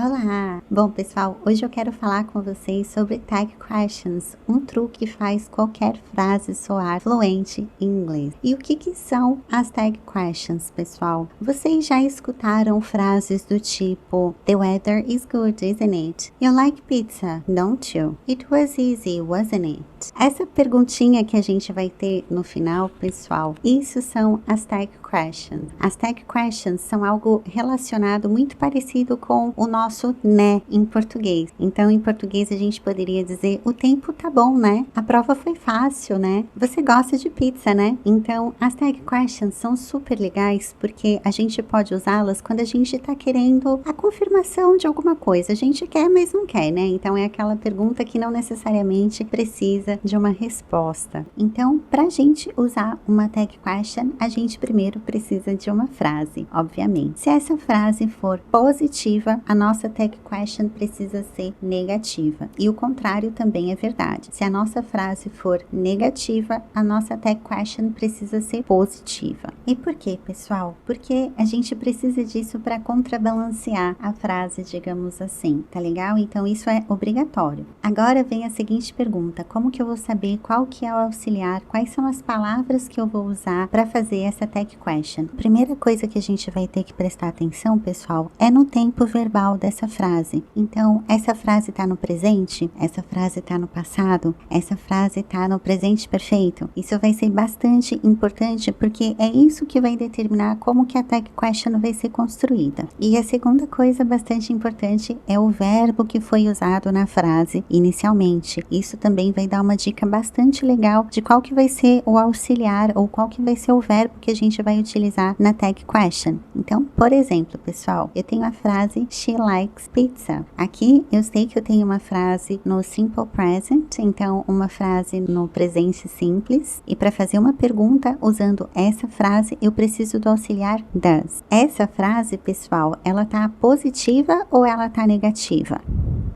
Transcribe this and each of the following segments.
Olá! Bom, pessoal, hoje eu quero falar com vocês sobre tag questions, um truque que faz qualquer frase soar fluente em inglês. E o que são as tag questions, pessoal? Vocês já escutaram frases do tipo The weather is good, isn't it? You like pizza, don't you? It was easy, wasn't it? Essa perguntinha que a gente vai ter no final, pessoal, isso são as tag questions. As tag questions são algo relacionado muito parecido com o nosso né em português. Então, em português a gente poderia dizer: o tempo tá bom, né? A prova foi fácil, né? Você gosta de pizza, né? Então, as tag questions são super legais porque a gente pode usá-las quando a gente tá querendo a confirmação de alguma coisa. A gente quer, mas não quer, né? Então, é aquela pergunta que não necessariamente precisa de uma resposta. Então, pra gente usar uma tag question, a gente primeiro precisa de uma frase, obviamente. Se essa frase for positiva, a nossa tag question precisa ser negativa. E o contrário também é verdade. Se a nossa frase for negativa, a nossa tag question precisa ser positiva. E por quê, pessoal? Porque a gente precisa disso para contrabalancear a frase, digamos assim, tá legal? Então isso é obrigatório. Agora vem a seguinte pergunta: como que eu vou saber qual que é o auxiliar? Quais são as palavras que eu vou usar para fazer essa tag question? Primeira coisa que a gente vai ter que prestar atenção, pessoal, é no tempo verbal dessa frase. Então, essa frase tá no presente? Essa frase tá no passado? Essa frase tá no presente perfeito? Isso vai ser bastante importante porque é isso que vai determinar como que a tag question vai ser construída. E a segunda coisa bastante importante é o verbo que foi usado na frase inicialmente. Isso também vai dar uma dica bastante legal de qual que vai ser o auxiliar ou qual que vai ser o verbo que a gente vai utilizar na tag question. Então, por exemplo, pessoal, eu tenho a frase She likes pizza. Aqui eu sei que eu tenho uma frase no simple present, então uma frase no presente simples. E para fazer uma pergunta usando essa frase, eu preciso do auxiliar does. Essa frase, pessoal, ela tá positiva ou ela tá negativa?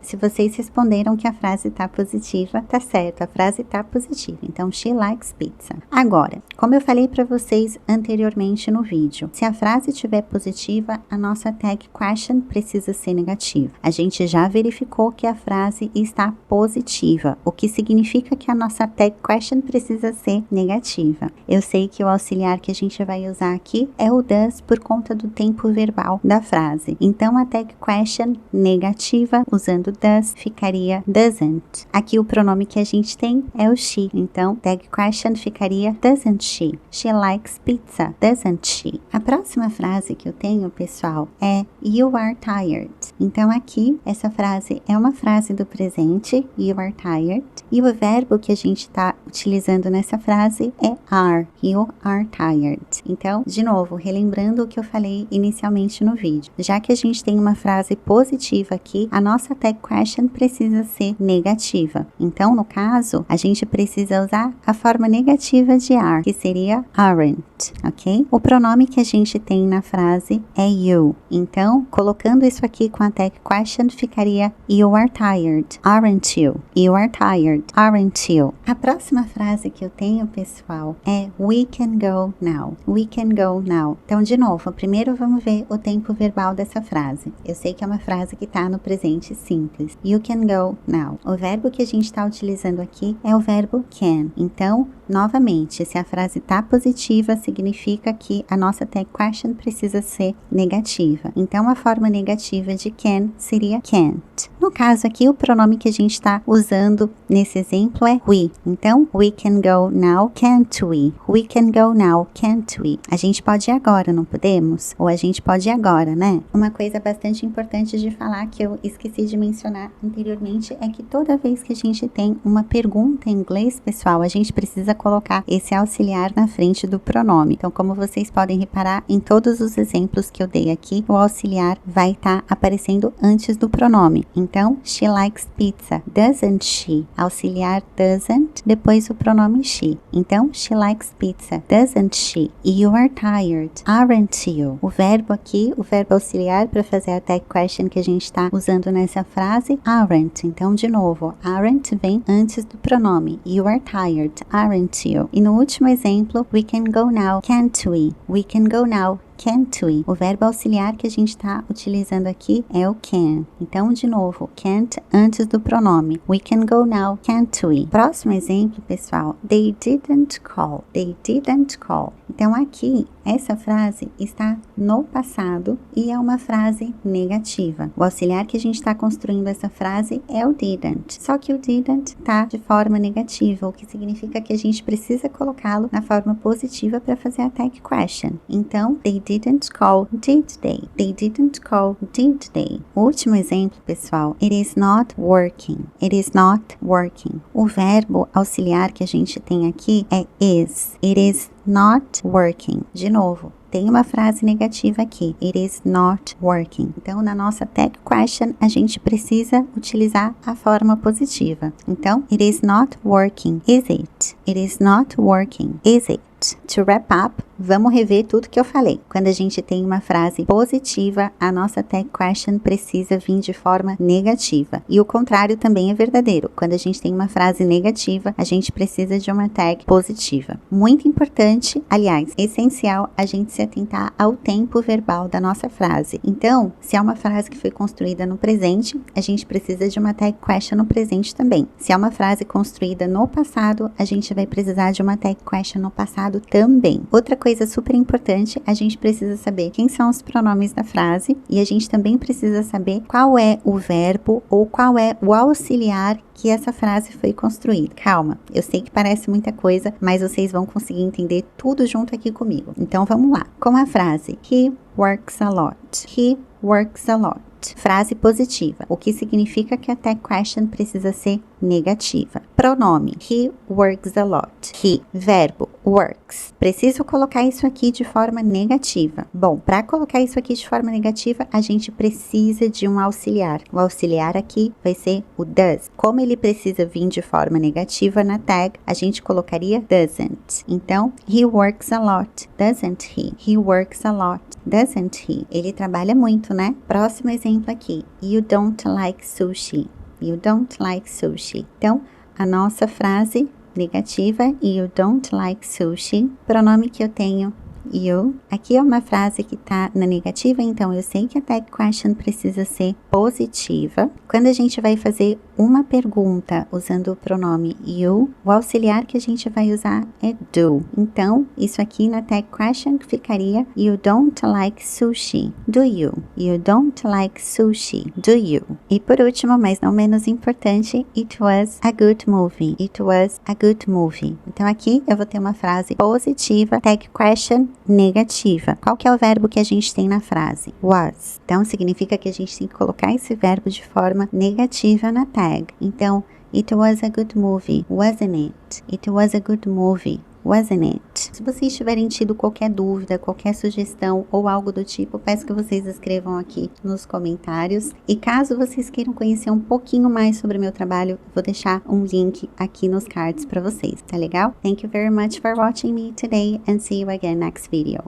Se vocês responderam que a frase tá positiva, tá certo, a frase tá positiva. Então, she likes pizza. Agora, como eu falei para vocês anteriormente no vídeo, se a frase estiver positiva, a nossa tag question precisa ser negativa. A gente já verificou que a frase está positiva, o que significa que a nossa tag question precisa ser negativa. Eu sei que o auxiliar que a gente vai usar aqui é o does por conta do tempo verbal da frase. Então, a tag question negativa, usando does, ficaria doesn't. Aqui o pronome que a gente tem é o she. Então, tag question ficaria doesn't she? She likes pizza, doesn't she? A próxima frase que eu tenho, pessoal, é you are tired. Então, aqui, essa frase é uma frase do presente, you are tired. E o verbo que a gente está utilizando nessa frase é are. You are tired. Então, de novo, relembrando o que eu falei inicialmente no vídeo. Já que a gente tem uma frase positiva aqui, a nossa tag question precisa ser negativa. Então, no caso, a gente precisa usar a forma negativa de are, que seria aren't, ok? O pronome que a gente tem na frase é you. Então, colocando isso aqui com a tag question, ficaria you are tired, aren't you? You are tired, aren't you? A próxima frase que eu tenho, pessoal, é we can go now. We can go now. Então, de novo, primeiro vamos ver o tempo verbal dessa frase. Eu sei que é uma frase que está no presente simples. You can go now. O verbo que a gente está utilizando aqui é o verbo can. Então, novamente, se a frase está positiva, significa que a nossa tag question precisa ser negativa. Então, a forma negativa de can seria can't. No caso aqui, o pronome que a gente está usando nesse exemplo é we. Então, we can go now, can't we? We can go now, can't we? A gente pode ir agora, não podemos? Ou a gente pode ir agora, né? Uma coisa bastante importante de falar que eu esqueci de mencionar anteriormente é que toda vez que a gente tem uma pergunta em inglês, pessoal, a gente precisa colocar esse auxiliar na frente do pronome. Então, como vocês podem reparar, em todos os exemplos que eu dei aqui, o auxiliar vai estar aparecendo antes do pronome. Então, she likes pizza, doesn't she? Auxiliar doesn't, depois o pronome she. Então, she likes pizza, doesn't she? You are tired, aren't you? O verbo aqui, o verbo auxiliar para fazer a tag question que a gente está usando nessa frase, aren't. Então, de novo, aren't vem antes do pronome. You are tired, aren't you? E no último exemplo, we can go now, can't we? We can go now, can't we? O verbo auxiliar que a gente está utilizando aqui é o can. Então, de novo, can't antes do pronome. We can go now, can't we? Próximo exemplo, pessoal. They didn't call. They didn't call. Então, aqui, essa frase está no passado e é uma frase negativa. O auxiliar que a gente está construindo essa frase é o didn't. Só que o didn't está de forma negativa, o que significa que a gente precisa colocá-lo na forma positiva para fazer a tag question. Então, they didn't call, did they? They didn't call, did they? O último exemplo, pessoal. It is not working. It is not working. O verbo auxiliar que a gente tem aqui é is. It is not working. De novo, tem uma frase negativa aqui. It is not working. Então, na nossa tag question, a gente precisa utilizar a forma positiva. Então, it is not working, is it? It is not working, is it? To wrap up, vamos rever tudo que eu falei. Quando a gente tem uma frase positiva, a nossa tag question precisa vir de forma negativa. E o contrário também é verdadeiro. Quando a gente tem uma frase negativa, a gente precisa de uma tag positiva. Muito importante, aliás, essencial, a gente se atentar ao tempo verbal da nossa frase. Então, se é uma frase que foi construída no presente, a gente precisa de uma tag question no presente também. Se é uma frase construída no passado, a gente vai precisar de uma tag question no passado também. Outra coisa super importante, a gente precisa saber quem são os pronomes da frase e a gente também precisa saber qual é o verbo ou qual é o auxiliar que essa frase foi construída. Calma, eu sei que parece muita coisa, mas vocês vão conseguir entender tudo junto aqui comigo. Então vamos lá. Com a frase He works a lot. He works a lot. Frase positiva, o que significa que a tag question precisa ser negativa. Pronome, he works a lot. He, verbo, works. Preciso colocar isso aqui de forma negativa. Bom, para colocar isso aqui de forma negativa, a gente precisa de um auxiliar. O auxiliar aqui vai ser o does. Como ele precisa vir de forma negativa na tag, a gente colocaria doesn't. Então, he works a lot, doesn't he? He works a lot, doesn't he? Ele trabalha muito, né? Próximo exemplo aqui. You don't like sushi. You don't like sushi. Então, a nossa frase negativa, you don't like sushi. Pronome que eu tenho, you. Aqui é uma frase que tá na negativa, então eu sei que a tag question precisa ser positiva. Quando a gente vai fazer uma pergunta usando o pronome you, o auxiliar que a gente vai usar é do. Então, isso aqui na tag question ficaria you don't like sushi, do you? You don't like sushi, do you? E por último, mas não menos importante, it was a good movie. It was a good movie. Então aqui eu vou ter uma frase positiva, tag question negativa. Qual que é o verbo que a gente tem na frase? Was. Então significa que a gente tem que colocar esse verbo de forma negativa na tag. Então, it was a good movie, wasn't it? It was a good movie, wasn't it? Se vocês tiverem tido qualquer dúvida, qualquer sugestão ou algo do tipo, peço que vocês escrevam aqui nos comentários. E caso vocês queiram conhecer um pouquinho mais sobre o meu trabalho, vou deixar um link aqui nos cards para vocês, tá legal? Thank you very much for watching me today and see you again next video.